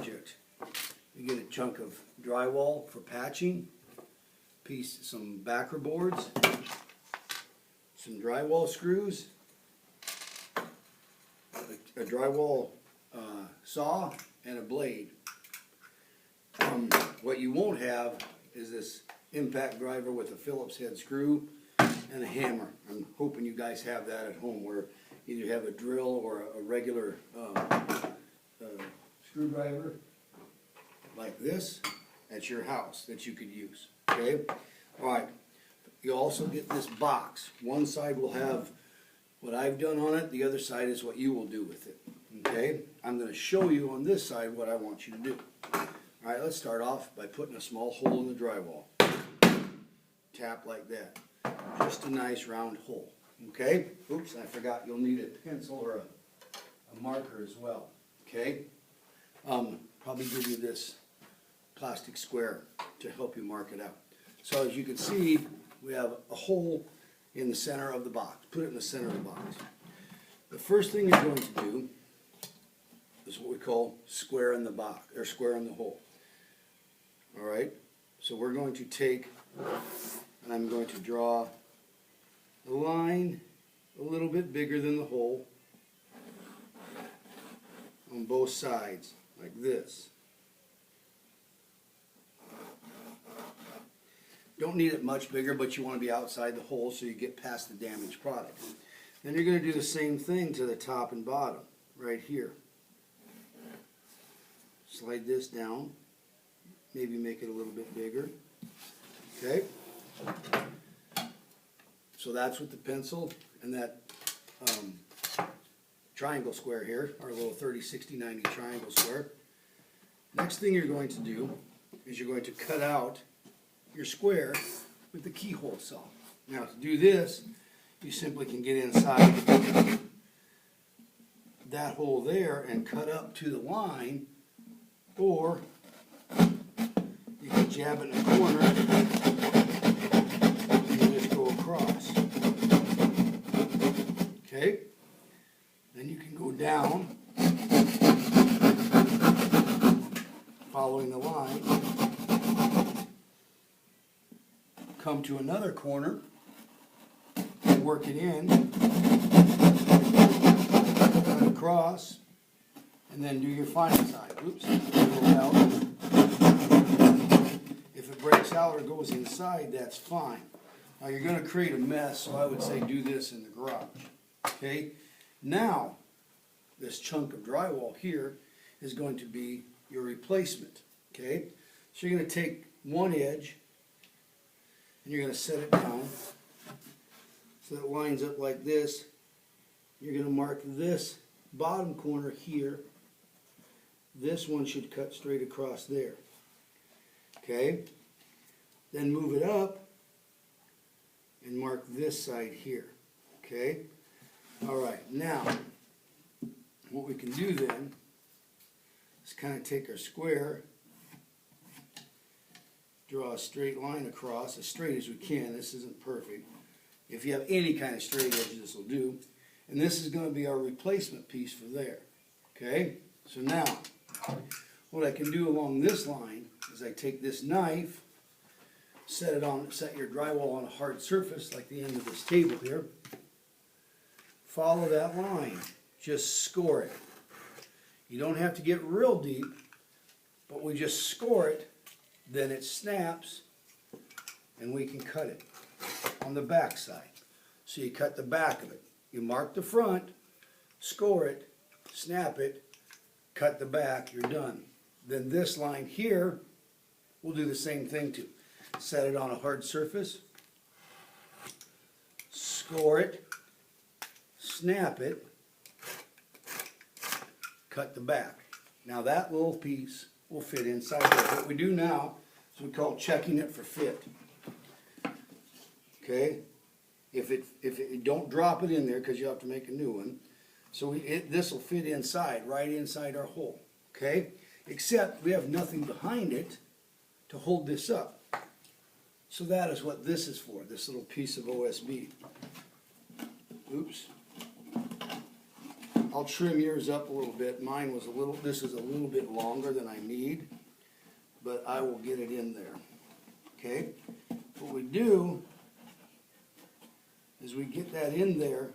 project. You get a chunk of drywall for patching, some backer boards, some drywall screws, a drywall saw, and a blade. What you won't have is this impact driver with a Phillips head screw and a hammer. I'm hoping you guys have that at home, where either you have a drill or a regular screwdriver like this at your house that you could use. Okay? Alright, you also get this box. One side will have what I've done on it, the other side is what you will do with it. Okay? I'm going to show you on this side what I want you to do. Alright, let's start off by putting a small hole in the drywall. Tap like that. Just a nice round hole. Okay? Oops, I forgot you'll need a pencil or a marker as well. Okay? Probably give you this plastic square to help you mark it out. So as you can see, we have a hole in the center of the box. Put it in the center of the box. The first thing you're going to do is what we call square in the box, or square in the hole. Alright? So we're going to take, and I'm going to draw a line a little bit bigger than the hole on both sides, like this. Don't need it much bigger, but you want to be outside the hole so you get past the damaged product. Then you're going to do the same thing to the top and bottom, right here. Slide this down, maybe make it a little bit bigger. Okay? So that's with the pencil and that triangle square here, our little 30, 60, 90 triangle square. Next thing you're going to do is you're going to cut out your square with the keyhole saw. Now to do this, you simply can get inside that hole there and cut up to the line, or you can jab it in the corner and just go across. Okay? Then you can go down, following the line, come to another corner, and work it in, cut across, and then do your final side. Oops, if it breaks out or goes inside, that's fine. Now you're going to create a mess, so I would say do this in the garage. Okay? Now, this chunk of drywall here is going to be your replacement. Okay? So you're going to take one edge and you're going to set it down so that it lines up like this. You're going to mark this bottom corner here. This one should cut straight across there. Okay? Then move it up and mark this side here. Okay? Alright, now what we can do then is kind of take our square, draw a straight line across, as straight as we can. This isn't perfect. If you have any kind of straight edge, this will do. And this is going to be our replacement piece for there. Okay? So now, what I can do along this line is I take this knife, set your drywall on a hard surface like the end of this table here. Follow that line. Just score it. You don't have to get real deep, but we just score it, then it snaps, and we can cut it on the back side. So you cut the back of it. You mark the front, score it, snap it, cut the back, you're done. Then this line here, we'll do the same thing to. Set it on a hard surface, score it, snap it, cut the back. Now that little piece will fit inside there. What we do now is we call checking it for fit. Okay? If it don't drop it in there, because you have to make a new one. So this will fit inside, right inside our hole. Okay? Except we have nothing behind it to hold this up. So that is what this is for, this little piece of OSB. Oops. I'll trim yours up a little bit. Mine was this is a little bit longer than I need, but I will get it in there. Okay? What we do is we get that in there,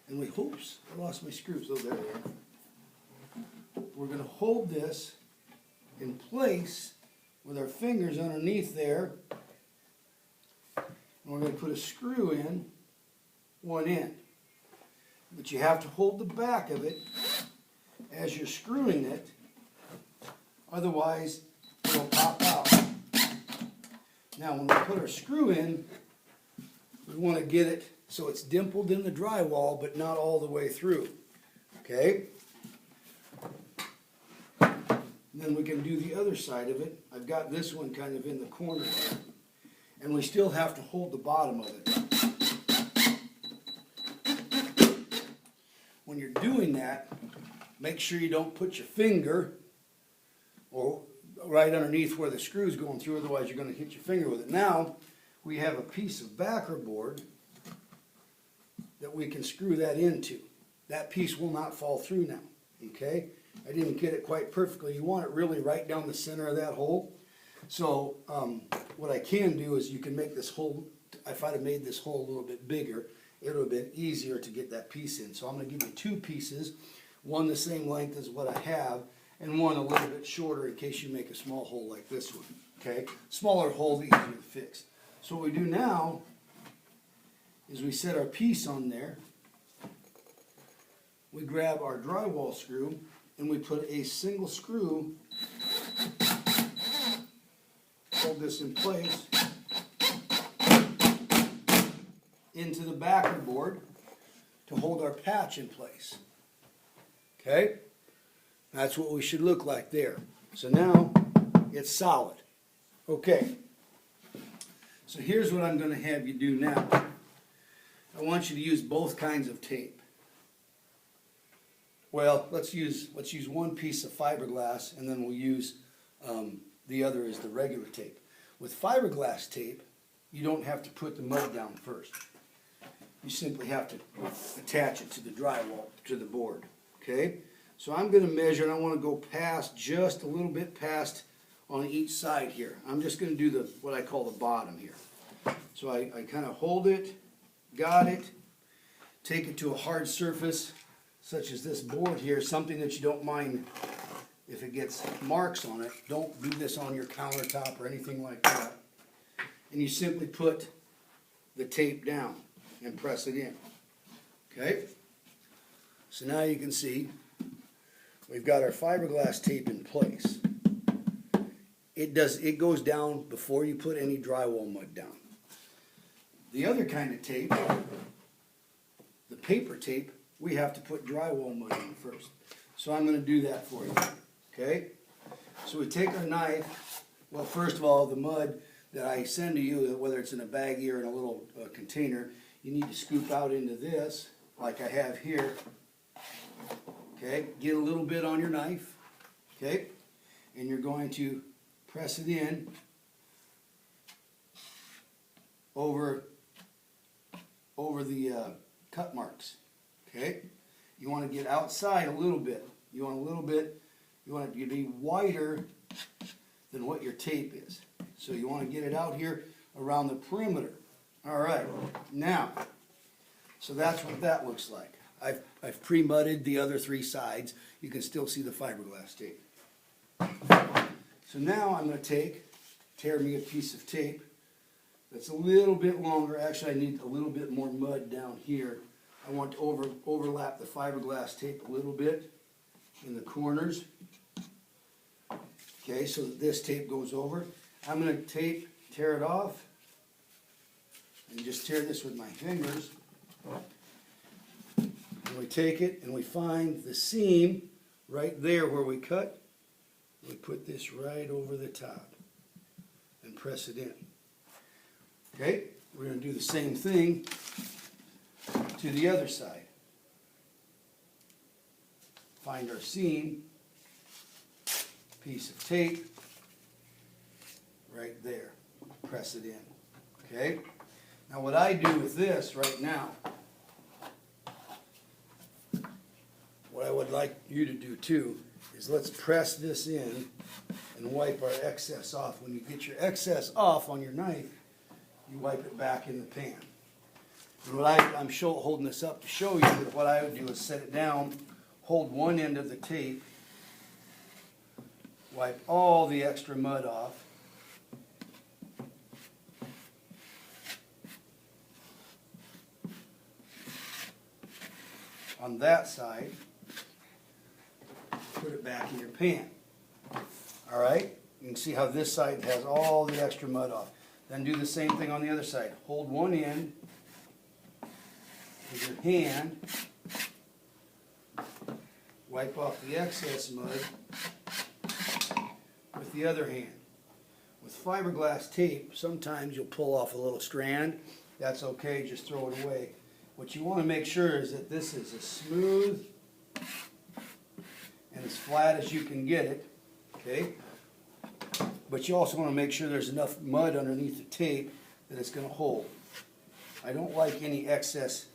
and we, oops, I lost my screws. Oh, there they are. We're going to hold this in place with our fingers underneath there. And we're going to put a screw in one end. But you have to hold the back of it as you're screwing it, otherwise it'll pop out. Now when we put our screw in, we want to get it so it's dimpled in the drywall but not all the way through. Okay? And then we can do the other side of it. I've got this one kind of in the corner here. And we still have to hold the bottom of it. When you're doing that, make sure you don't put your finger or right underneath where the screw's going through, otherwise you're going to hit your finger with it. Now, we have a piece of backer board that we can screw that into. That piece will not fall through now, okay? I didn't get it quite perfectly. You want it really right down the center of that hole. So what I can do is you can make this hole, if I'd have made this hole a little bit bigger, it would have been easier to get that piece in. So I'm going to give you two pieces, one the same length as what I have, and one a little bit shorter in case you make a small hole like this one. Okay? Smaller hole, easier to fix. So what we do now is we set our piece on there, we grab our drywall screw, and we put a single screw, hold this in place, into the backer board to hold our patch in place. Okay? That's what we should look like there. So now it's solid. Okay. So here's what I'm going to have you do now. I want you to use both kinds of tape. Well, let's use one piece of fiberglass, and then we'll use the other is the regular tape. With fiberglass tape, you don't have to put the mud down first. You simply have to attach it to the drywall, to the board. Okay? So I'm going to measure, and I want to go past, just a little bit past on each side here. I'm just going to do what I call the bottom here. So I kind of hold it, got it, take it to a hard surface, such as this board here, something that you don't mind if it gets marks on it. Don't do this on your countertop or anything like that. And you simply put the tape down and press it in. Okay? So now you can see we've got our fiberglass tape in place. It goes down before you put any drywall mud down. The other kind of tape, the paper tape, we have to put drywall mud in first. So I'm going to do that for you. Okay? So we take our knife. Well, first of all, the mud that I send to you, whether it's in a baggie or in a little container, you need to scoop out into this, like I have here. Okay? Get a little bit on your knife. Okay? And you're going to press it in over the cut marks. Okay? You want to get outside a little bit. You want it to be wider than what your tape is. So you want to get it out here around the perimeter. All right. Now, so that's what that looks like. I've pre-mudded the other three sides. You can still see the fiberglass tape. So now I'm going to tear me a piece of tape that's a little bit longer. Actually, I need a little bit more mud down here. I want to overlap the fiberglass tape a little bit in the corners. Okay, so that this tape goes over. I'm going to tear it off, and just tear this with my fingers. And we take it and we find the seam right there where we cut. We put this right over the top and press it in. Okay, we're going to do the same thing to the other side. Find our seam, piece of tape, right there. Press it in. Okay? Now what I do with this right now what I would like you to do too is let's press this in and wipe our excess off. When you get your excess off on your knife, you wipe it back in the pan. And what I'm holding this up to show you that what I would do is set it down, hold one end of the tape, wipe all the extra mud off. On that side, put it back in your pan. All right? You can see how this side has all the extra mud off. Then do the same thing on the other side. Hold one end with your hand, wipe off the excess mud with the other hand. With fiberglass tape, sometimes you'll pull off a little strand. That's okay, just throw it away. What you want to make sure is that this is as smooth and as flat as you can get it, okay? But you also want to make sure there's enough mud underneath the tape that it's going to hold. I don't like any excess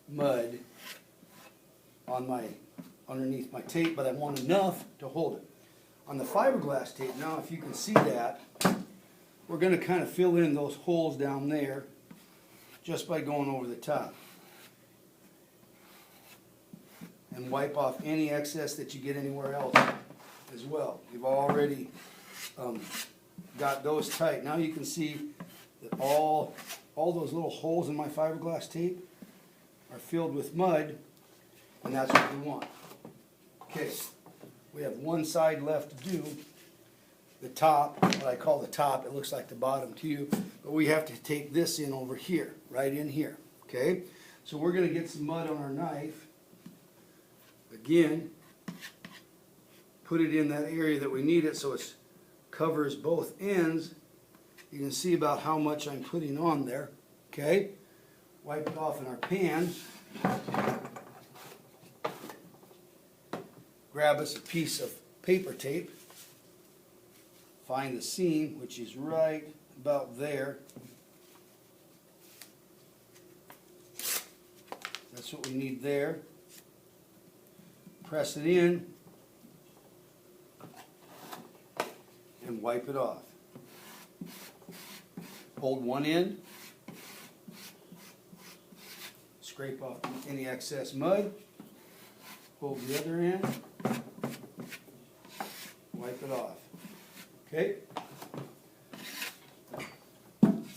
mud on underneath my tape, but I want enough to hold it. On the fiberglass tape, now if you can see that, we're going to kind of fill in those holes down there just by going over the top. And wipe off any excess that you get anywhere else as well. You've already got those tight. Now you can see that all those little holes in my fiberglass tape are filled with mud, and that's what we want. Okay, we have one side left to do. The top, what I call the top, it looks like the bottom to you, but we have to take this in over here, right in here. Okay, so we're going to get some mud on our knife. Again, put it in that area that we need it so it covers both ends. You can see about how much I'm putting on there. Okay, wipe it off in our pan. Grab us a piece of paper tape. Find the seam, which is right about there. That's what we need there. Press it in and wipe it off. Hold one end, scrape off any excess mud, hold the other end, wipe it off. Okay?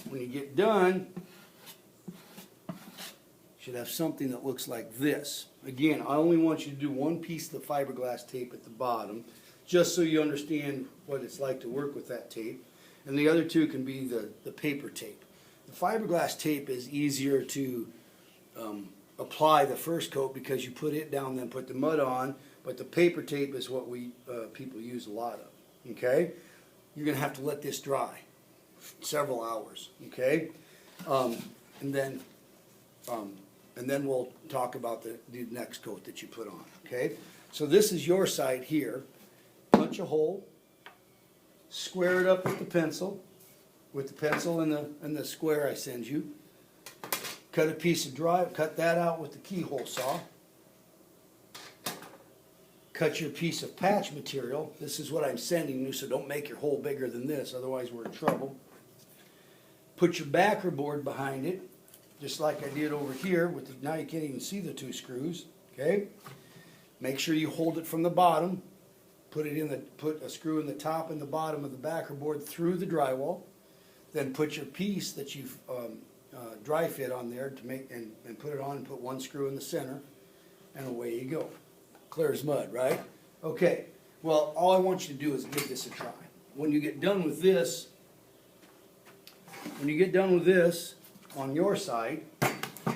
When you get done, you should have something that looks like this. Again, I only want you to do one piece of the fiberglass tape at the bottom, just so you understand what it's like to work with that tape. And the other two can be the paper tape. The fiberglass tape is easier to apply the first coat because you put it down, then put the mud on. But the paper tape is what people use a lot of. Okay, you're going to have to let this dry several hours. Okay, and then we'll talk about the next coat that you put on. Okay, so this is your side here. Punch a hole, square it up with the pencil and the square I send you. Cut a piece of cut that out with the keyhole saw. Cut your piece of patch material. This is what I'm sending you, so don't make your hole bigger than this, otherwise we're in trouble. Put your backer board behind it, just like I did over here. Now you can't even see the two screws. Okay. Make sure you hold it from the bottom. Put a screw in the top and the bottom of the backer board through the drywall. Then put your piece that you've dry fit on there to make and put it on and put one screw in the center, and away you go. Clear as mud, right? Okay. Well, all I want you to do is give this a try. When you get done with this, on your side,